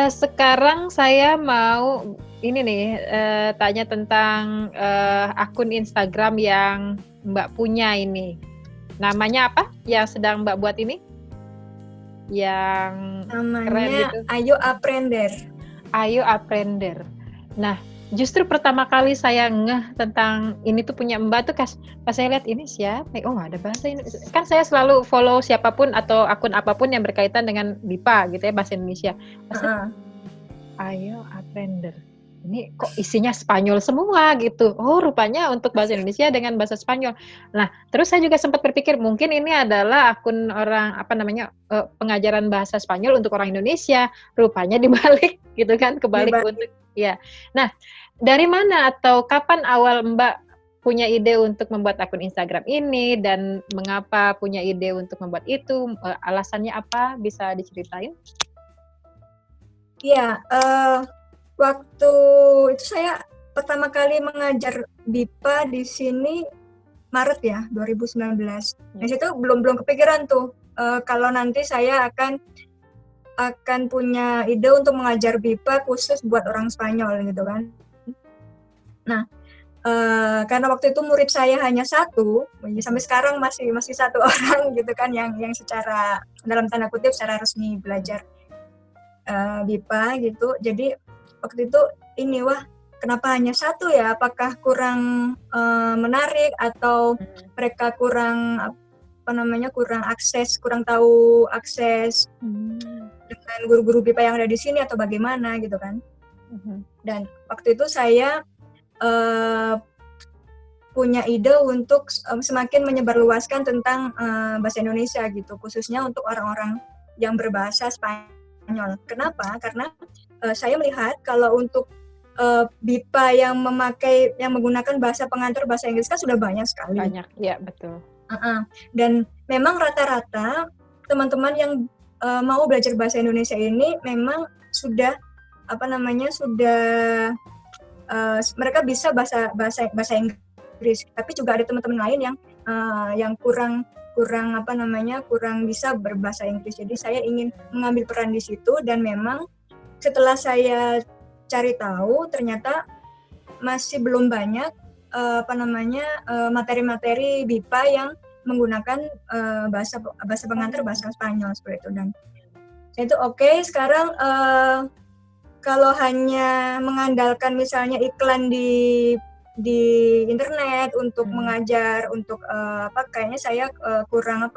Sekarang saya mau ini nih, tanya tentang, akun Instagram yang Mbak punya ini. Namanya apa yang sedang Mbak buat ini? Yang keren Namanya gitu? Ayo Aprender. Ayo Aprender. Nah, justru pertama kali saya ngeh tentang ini tuh punya Mbak tuh pas saya lihat ini siapa? Oh, ada bahasa ini. Kan saya selalu follow siapapun atau akun apapun yang berkaitan dengan BIPA gitu ya, bahasa Indonesia. Pasti Ayo Aprender. Ini kok isinya Spanyol semua gitu. Oh, rupanya untuk bahasa Indonesia dengan bahasa Spanyol. Nah, terus saya juga sempat berpikir mungkin ini adalah akun orang apa namanya pengajaran bahasa Spanyol untuk orang Indonesia. Rupanya dibalik gitu kan, kebalik untuk ya. Nah, dari mana atau kapan awal Mbak punya ide untuk membuat akun Instagram ini dan mengapa punya ide untuk membuat itu? Alasannya apa? Bisa diceritain? Iya, waktu itu saya pertama kali mengajar BIPA di sini Maret ya, 2019. Di situ belum kepikiran tuh kalau nanti saya akan punya ide untuk mengajar BIPA khusus buat orang Spanyol gitu kan. Nah, karena waktu itu murid saya hanya satu, sampai sekarang masih satu orang gitu kan yang secara dalam tanda kutip secara resmi belajar BIPA gitu. Jadi waktu itu kenapa hanya satu ya? Apakah kurang menarik atau mereka kurang kurang tahu akses dengan guru-guru BIPA yang ada di sini atau bagaimana gitu kan? Dan waktu itu saya punya ide untuk semakin menyebarluaskan tentang bahasa Indonesia gitu, khususnya untuk orang-orang yang berbahasa Spanyol. Kenapa? Karena saya melihat kalau untuk BIPA yang menggunakan bahasa pengantar bahasa Inggris kan sudah banyak sekali. Banyak, ya betul. Dan memang rata-rata teman-teman yang mau belajar bahasa Indonesia ini memang sudah mereka bisa bahasa Inggris, tapi juga ada teman-teman lain yang kurang bisa berbahasa Inggris. Jadi saya ingin mengambil peran di situ, dan memang setelah saya cari tahu ternyata masih belum banyak materi-materi BIPA yang menggunakan bahasa pengantar bahasa Spanyol seperti itu. Dan saya itu sekarang kalau hanya mengandalkan misalnya iklan di internet untuk mengajar, untuk kayaknya saya kurang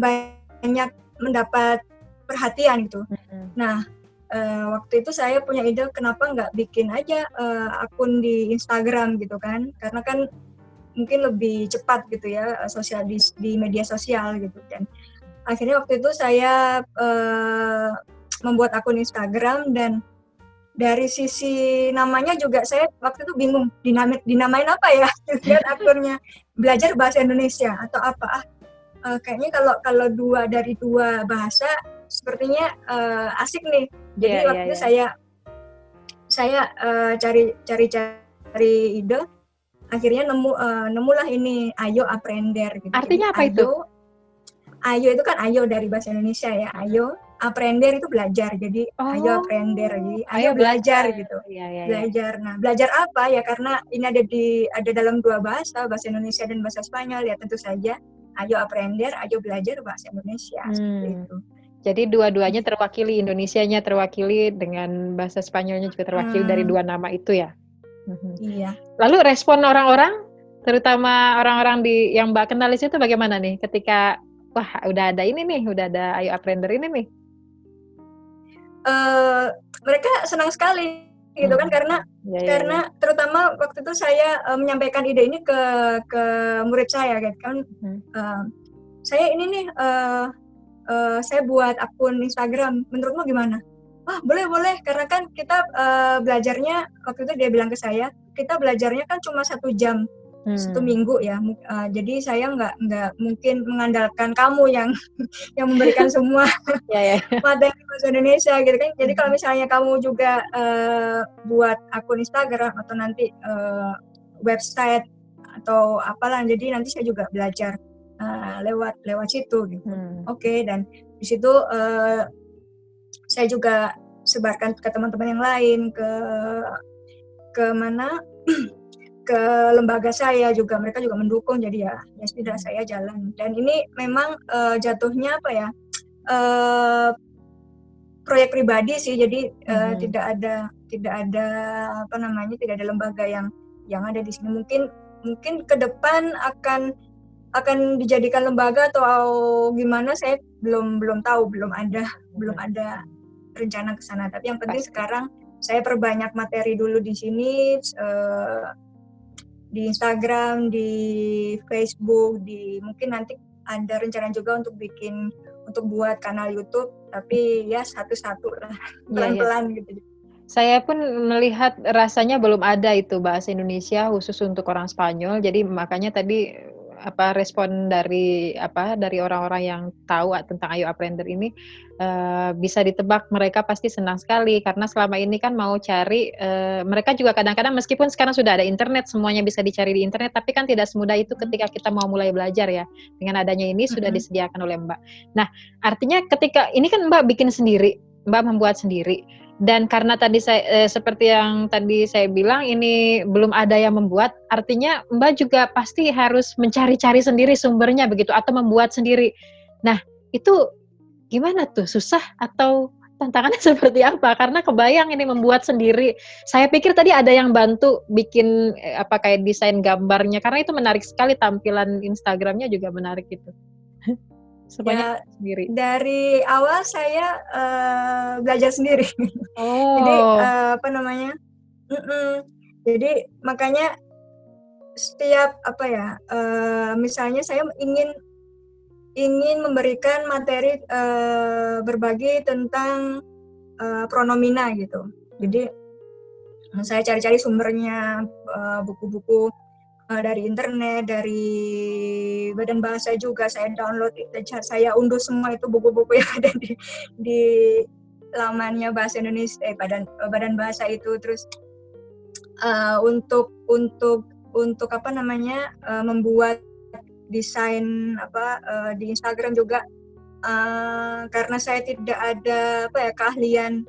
banyak mendapat perhatian gitu. Nah, waktu itu saya punya ide kenapa nggak bikin aja akun di Instagram gitu kan, karena kan mungkin lebih cepat gitu ya di media sosial gitu. Dan akhirnya waktu itu saya membuat akun Instagram, dan dari sisi namanya juga saya waktu itu bingung dinamain apa ya, lihat akunnya belajar bahasa Indonesia atau apa. Kayaknya kalau dari dua bahasa sepertinya asik nih. Jadi waktu itu saya cari ide, akhirnya nemulah ini Ayo Aprender gitu. Artinya apa itu? Ayo itu kan ayo dari bahasa Indonesia ya, ayo. Aprender itu belajar, jadi ayo aprender, jadi ayo belajar gitu. Belajar. Nah, belajar apa ya? Karena ini ada dalam dua bahasa Indonesia dan bahasa Spanyol ya, tentu saja ayo aprender, ayo belajar bahasa Indonesia seperti itu. Jadi dua-duanya terwakili, Indonesianya terwakili dengan bahasa Spanyolnya juga terwakili dari dua nama itu ya. Iya. Lalu respon orang-orang, terutama orang-orang yang Mbak kenal itu bagaimana nih ketika wah udah ada ini nih, udah ada Ayo Aprender ini nih? Mereka senang sekali gitu kan, karena terutama waktu itu saya menyampaikan ide ini ke murid saya gitu kan. Saya ini nih saya buat akun Instagram, menurutmu gimana? Boleh, karena kan kita belajarnya, waktu itu dia bilang ke saya, kita belajarnya kan cuma 1 jam 1 minggu ya, jadi saya nggak mungkin mengandalkan kamu yang memberikan semua materi bahasa Indonesia gitu kan. Jadi kalau misalnya kamu juga buat akun Instagram atau nanti website atau apalah, jadi nanti saya juga belajar. lewat situ gitu. Hmm. Oke, dan di situ saya juga sebarkan ke teman-teman yang lain, ke mana ke lembaga saya juga, mereka juga mendukung, jadi ya sudah saya jalan. Dan ini memang jatuhnya apa ya, proyek pribadi sih, jadi tidak ada apa namanya, tidak ada lembaga yang ada di sini. Mungkin ke depan akan dijadikan lembaga atau gimana, saya belum tahu, belum ada rencana ke sana. Tapi yang penting sekarang saya perbanyak materi dulu di sini, di Instagram, di Facebook, mungkin nanti ada rencana juga untuk buat kanal YouTube, tapi ya satu-satu lah, pelan-pelan gitu. Saya pun melihat rasanya belum ada itu bahasa Indonesia khusus untuk orang Spanyol, jadi makanya tadi respon dari orang-orang yang tahu tentang Ayo Aprender ini bisa ditebak mereka pasti senang sekali, karena selama ini kan mau cari, mereka juga kadang-kadang meskipun sekarang sudah ada internet, semuanya bisa dicari di internet, tapi kan tidak semudah itu ketika kita mau mulai belajar ya. Dengan adanya ini sudah disediakan oleh Mbak. Nah, artinya ketika ini kan Mbak bikin sendiri, Mbak membuat sendiri. Dan karena tadi saya seperti yang tadi saya bilang, ini belum ada yang membuat, artinya Mbak juga pasti harus mencari-cari sendiri sumbernya begitu, atau membuat sendiri. Nah, itu gimana tuh? Susah atau tantangannya seperti apa? Karena kebayang ini membuat sendiri. Saya pikir tadi ada yang bantu bikin kayak desain gambarnya, karena itu menarik sekali, tampilan Instagramnya juga menarik gitu. Semuanya sendiri. Dari awal saya belajar sendiri. Oh. Jadi jadi makanya setiap misalnya saya ingin memberikan materi berbagi tentang pronomina gitu. Jadi saya cari-cari sumbernya, buku-buku dari internet, dari Badan Bahasa juga saya download, saya unduh semua itu buku-buku yang ada di lamannya Bahasa Indonesia, Badan Bahasa itu. Terus untuk membuat desain di Instagram juga, karena saya tidak ada keahlian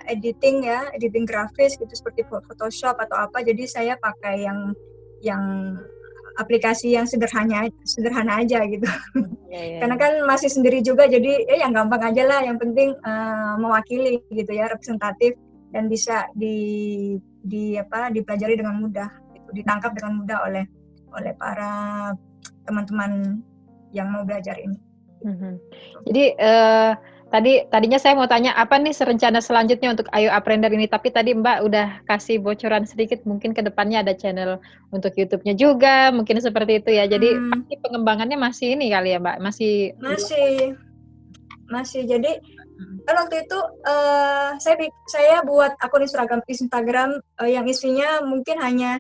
editing grafis gitu seperti Photoshop atau apa, jadi saya pakai yang aplikasi yang sederhana aja gitu. Karena kan masih sendiri juga, jadi yang gampang aja lah, yang penting mewakili gitu ya, representatif, dan bisa dipelajari dengan mudah gitu, ditangkap dengan mudah oleh para teman-teman yang mau belajar ini. Jadi tadinya saya mau tanya apa nih rencana selanjutnya untuk Ayo Aprender ini, tapi tadi Mbak udah kasih bocoran sedikit, mungkin ke depannya ada channel untuk YouTube-nya juga, mungkin seperti itu ya. Jadi pasti pengembangannya masih ini kali ya Mbak, masih. Jadi kan waktu itu saya buat akun Instagram yang isinya mungkin hanya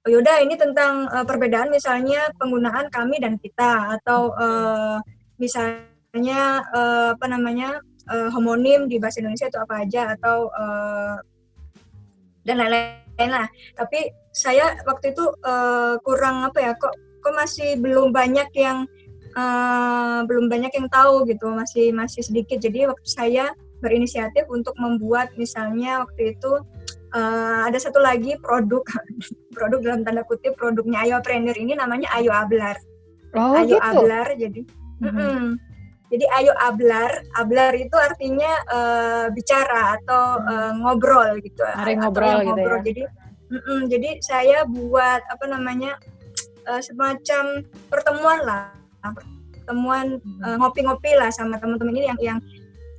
yaudah ini tentang perbedaan misalnya penggunaan kami dan kita, atau misalnya homonim di bahasa Indonesia itu apa aja, atau dan lain-lain lah. Tapi saya waktu itu kurang kok masih belum banyak yang tahu gitu, masih sedikit. Jadi waktu saya berinisiatif untuk membuat, misalnya waktu itu ada satu lagi produk dalam tanda kutip, produknya Ayo Aprender ini namanya Ayo Ablar. Ayo gitu? Ablar, jadi jadi Ayo Ablar itu artinya bicara atau ngobrol gitu. Ngobrol gitu ya. Jadi saya buat semacam pertemuan ngopi-ngopi lah sama teman-teman ini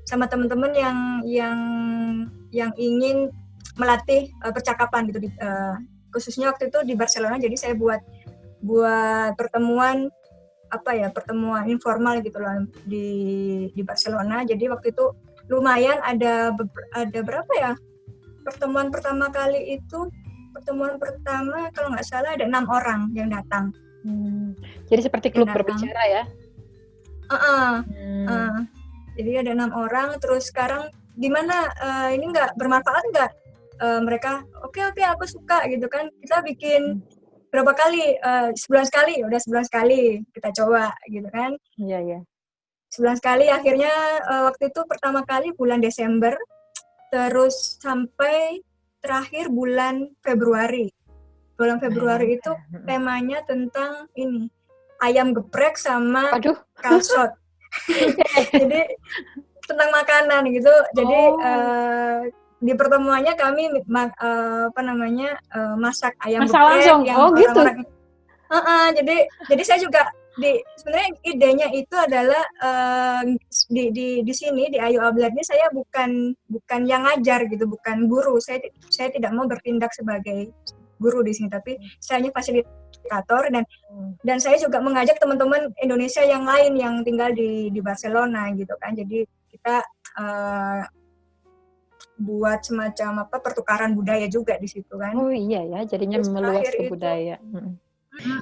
sama teman-teman yang ingin melatih percakapan gitu, khususnya waktu itu di Barcelona. Jadi saya buat pertemuan informal gitu loh di Barcelona. Jadi waktu itu lumayan ada berapa ya, pertemuan pertama kalau nggak salah ada 6 orang yang datang. Jadi seperti klub berbicara ya? Jadi ada 6 orang. Terus sekarang gimana, ini nggak bermanfaat nggak? Mereka oke aku suka gitu kan, kita bikin berapa kali, sebulan sekali, udah sebulan sekali kita coba gitu kan. Iya, iya. Sebulan sekali akhirnya waktu itu pertama kali bulan Desember, terus sampai terakhir bulan Februari. Bulan Februari itu temanya tentang ini, ayam geprek sama Waduh. kalsot. Jadi tentang makanan gitu. Jadi di pertemuannya kami masak ayam Masak geprek langsung. yang Oh, gitu. orang-orang. Jadi saya juga sebenarnya idenya itu adalah di sini di Ayu Ablat ini saya bukan yang ngajar gitu, bukan guru. Saya tidak mau bertindak sebagai guru di sini, tapi saya hanya fasilitator dan saya juga mengajak teman-teman Indonesia yang lain yang tinggal di Barcelona gitu kan. Jadi kita buat semacam pertukaran budaya juga di situ kan. Oh iya ya, jadinya Terus meluas ke terakhir budaya.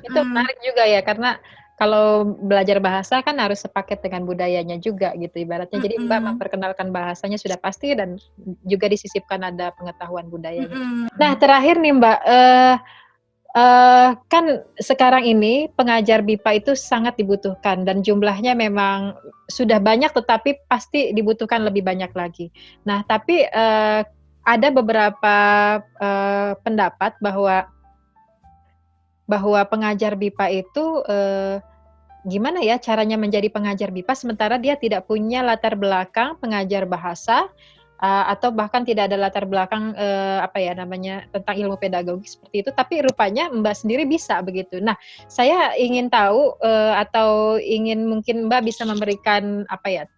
Itu menarik juga ya, karena kalau belajar bahasa kan harus sepaket dengan budayanya juga gitu ibaratnya. Jadi Mbak memperkenalkan bahasanya sudah pasti dan juga disisipkan ada pengetahuan budayanya. Nah terakhir nih Mbak, kan sekarang ini pengajar BIPA itu sangat dibutuhkan dan jumlahnya memang sudah banyak tetapi pasti dibutuhkan lebih banyak lagi. Nah tapi ada beberapa pendapat bahwa pengajar BIPA itu gimana ya caranya menjadi pengajar BIPA sementara dia tidak punya latar belakang pengajar bahasa atau bahkan tidak ada latar belakang tentang ilmu pedagogi seperti itu, tapi rupanya Mbak sendiri bisa begitu. Nah, saya ingin tahu atau ingin mungkin Mbak bisa memberikan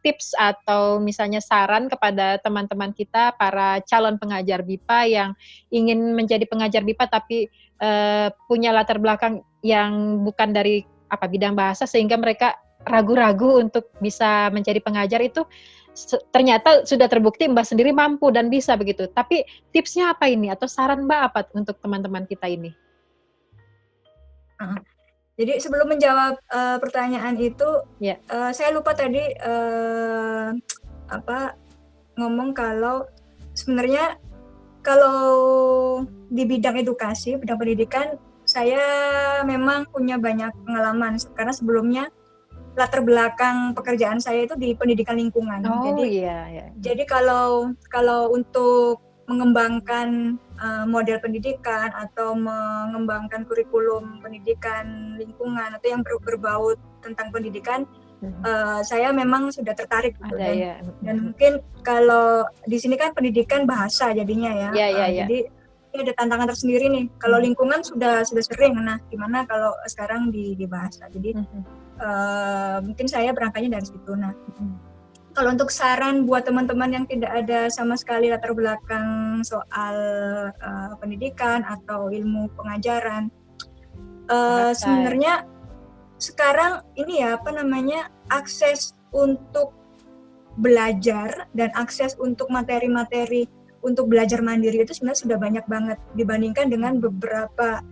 tips atau misalnya saran kepada teman-teman kita para calon pengajar BIPA yang ingin menjadi pengajar BIPA tapi punya latar belakang yang bukan dari bidang bahasa sehingga mereka ragu-ragu untuk bisa menjadi pengajar itu. Ternyata sudah terbukti Mbak sendiri mampu dan bisa begitu. Tapi tipsnya apa ini atau saran Mbak apa untuk teman-teman kita ini? Jadi sebelum menjawab pertanyaan itu, saya lupa tadi ngomong kalau sebenarnya kalau di bidang edukasi, bidang pendidikan, saya memang punya banyak pengalaman karena sebelumnya latar belakang pekerjaan saya itu di pendidikan lingkungan. Jadi kalau untuk mengembangkan model pendidikan atau mengembangkan kurikulum pendidikan lingkungan atau yang berbau tentang pendidikan, saya memang sudah tertarik gitu. Dan mungkin kalau di sini kan pendidikan bahasa jadinya ya. Jadi ini ada tantangan tersendiri nih. Kalau lingkungan sudah sering. Nah, gimana kalau sekarang di bahasa? Jadi mungkin saya berangkatnya dari situ. Nah, kalau untuk saran buat teman-teman yang tidak ada sama sekali latar belakang soal pendidikan atau ilmu pengajaran, sebenarnya sekarang ini akses untuk belajar dan akses untuk materi-materi untuk belajar mandiri itu sebenarnya sudah banyak banget dibandingkan dengan beberapa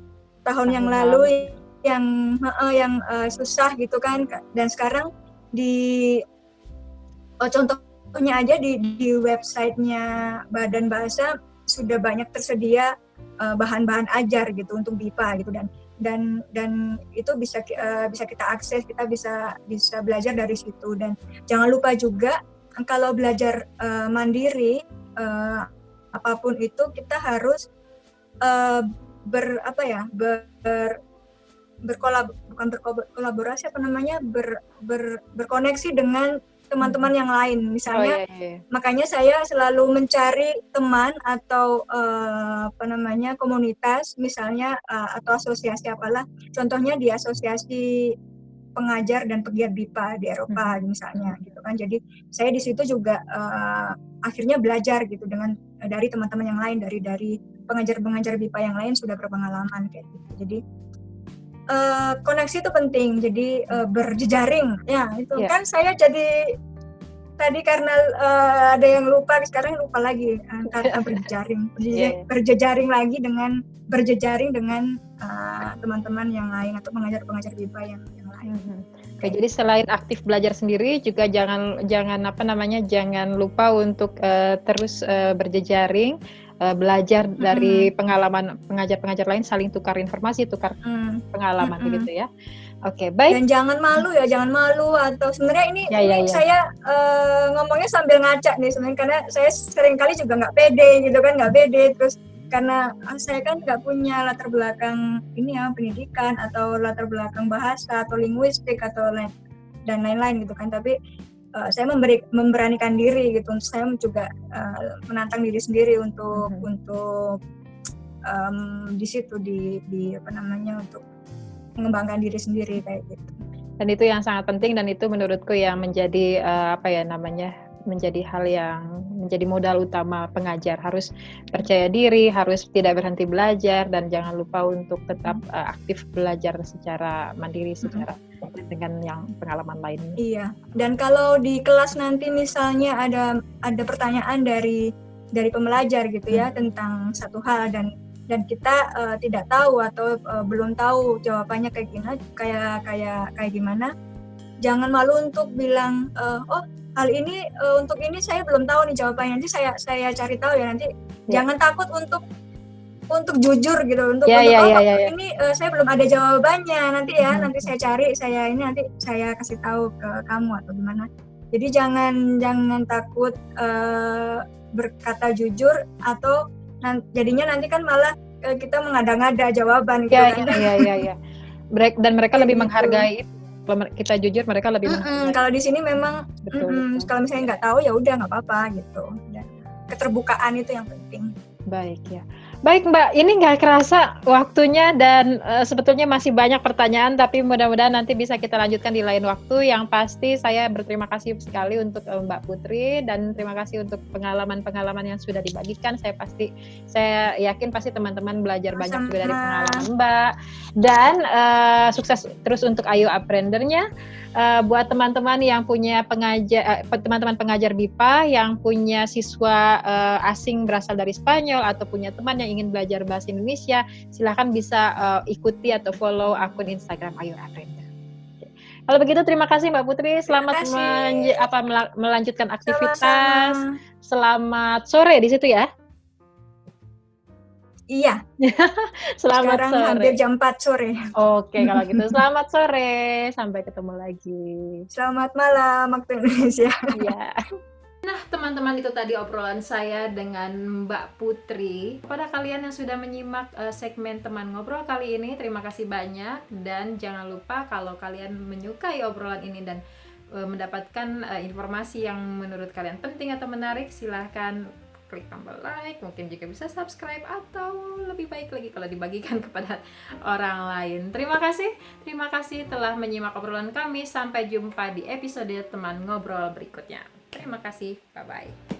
tahun yang lalu yang susah gitu kan. Dan sekarang contohnya aja di websitenya Badan Bahasa sudah banyak tersedia bahan-bahan ajar gitu untuk BIPA gitu dan itu bisa kita akses, kita bisa belajar dari situ. Dan jangan lupa juga kalau belajar mandiri apapun itu kita harus berkoneksi dengan teman-teman yang lain misalnya. Makanya saya selalu mencari teman atau komunitas misalnya atau asosiasi apalah, contohnya di asosiasi pengajar dan pegiat BIPA di Eropa misalnya gitu kan. Jadi saya di situ juga akhirnya belajar gitu dari teman-teman yang lain, dari pengajar-pengajar BIPA yang lain sudah berpengalaman kayak gitu. Jadi koneksi itu penting. Jadi berjejaring ya itu kan. Saya jadi tadi karena ada yang lupa, sekarang lupa lagi kata berjejaring lagi dengan teman-teman yang lain atau pengajar-pengajar BIPA yang lain. Oke, jadi selain aktif belajar sendiri juga jangan lupa untuk terus berjejaring belajar dari Mm-mm. pengalaman pengajar-pengajar lain, saling tukar informasi, tukar pengalaman Mm-mm. begitu ya. Oke, baik. Dan jangan malu ya, jangan malu. Atau sebenarnya Ya, ini ya, ya. saya ngomongnya sambil ngaca nih sebenarnya, karena saya sering kali juga nggak pede gitu kan, nggak pede. Terus karena saya kan nggak punya latar belakang ini ya, pendidikan atau latar belakang bahasa atau linguistik atau dan lain-lain gitu kan. Tapi saya memberanikan diri gitu. Saya juga menantang diri sendiri untuk di situ di apa namanya, untuk mengembangkan diri sendiri kayak gitu. Dan itu yang sangat penting, dan itu menurutku yang menjadi menjadi hal yang menjadi modal utama pengajar. Harus percaya diri, harus tidak berhenti belajar, dan jangan lupa untuk tetap aktif belajar secara mandiri, secara dengan yang pengalaman lainnya. Iya. Dan kalau di kelas nanti misalnya ada pertanyaan dari pembelajar gitu ya tentang satu hal, dan kita tidak tahu atau belum tahu jawabannya kayak gimana, jangan malu untuk bilang oh hal ini untuk ini saya belum tahu nih jawabannya, nanti saya cari tahu ya nanti. Jangan takut untuk jujur gitu, ini saya belum ada jawabannya, nanti ya nanti saya cari, nanti saya kasih tahu ke kamu atau gimana. Jadi jangan takut berkata jujur, atau jadinya nanti kan malah kita mengada-ngada jawaban gitu kan. Iya. Dan mereka lebih gitu. menghargai. Kalau kita jujur, mereka lebih menghargai. Kalau di sini memang betul. Kalau misalnya nggak tahu ya udah nggak apa-apa gitu. Dan keterbukaan itu yang penting. Baik ya. Baik Mbak, ini nggak kerasa waktunya, dan sebetulnya masih banyak pertanyaan, tapi mudah-mudahan nanti bisa kita lanjutkan di lain waktu. Yang pasti saya berterima kasih sekali untuk Mbak Putri, dan terima kasih untuk pengalaman-pengalaman yang sudah dibagikan. Saya yakin pasti teman-teman belajar banyak juga dari pengalaman Mbak. Dan sukses terus untuk Ayo Apprendernya. Buat teman-teman yang punya teman-teman pengajar BIPA yang punya siswa asing berasal dari Spanyol, atau punya teman yang ingin belajar bahasa Indonesia, silahkan bisa ikuti atau follow akun Instagram Ayo Apprender. Kalau begitu terima kasih Mbak Putri, selamat melanjutkan aktivitas. Sama-sama. Selamat sore di situ ya. Iya. Selamat sekarang sore. Hampir jam 4 sore. Oke, kalau gitu selamat sore. Sampai ketemu lagi. Selamat malam waktu Indonesia. Iya. Nah, teman-teman, itu tadi obrolan saya dengan Mbak Putri. Kepada kalian yang sudah menyimak segmen Teman Ngobrol kali ini, terima kasih banyak. Dan jangan lupa kalau kalian menyukai obrolan ini dan mendapatkan informasi yang menurut kalian penting atau menarik, silahkan klik tombol like, mungkin juga bisa subscribe, atau lebih baik lagi kalau dibagikan kepada orang lain. Terima kasih telah menyimak obrolan kami. Sampai jumpa di episode Teman Ngobrol berikutnya. Terima kasih, bye-bye.